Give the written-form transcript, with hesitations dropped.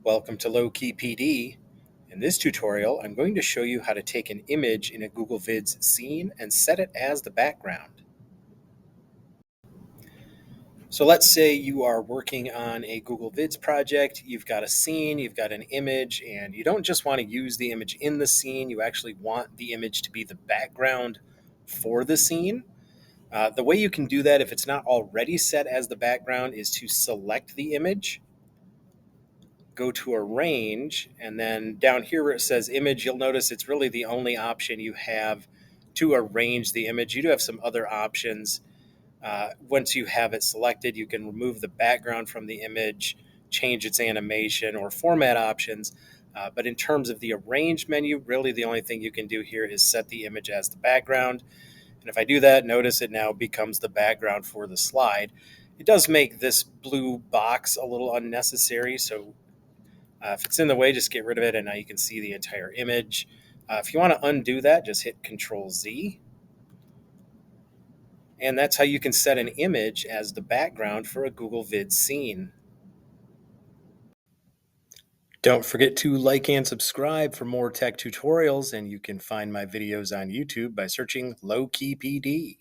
Welcome to Low Key PD. In this tutorial, I'm going to show you how to take an image in a Google Vids scene and set it as the background. So let's say you are working on a Google Vids project, you've got a scene, you've got an image, and you don't just want to use the image in the scene, you actually want the image to be the background for the scene. The way you can do that if it's not already set as the background is to select the image, go to arrange, and then down here where it says image, you'll notice it's really the only option you have to arrange the image. You do have some other options. Once you have it selected, you can remove the background from the image, change its animation or format options. But in terms of the arrange menu, really the only thing you can do here is set the image as the background. And if I do that, notice it now becomes the background for the slide. It does make this blue box a little unnecessary, so if it's in the way, just get rid of it, and now you can see the entire image. If you want to undo that, just hit Control Z. And that's how you can set an image as the background for a Google Vids scene. Don't forget to like and subscribe for more tech tutorials, and you can find my videos on YouTube by searching Low Key PD.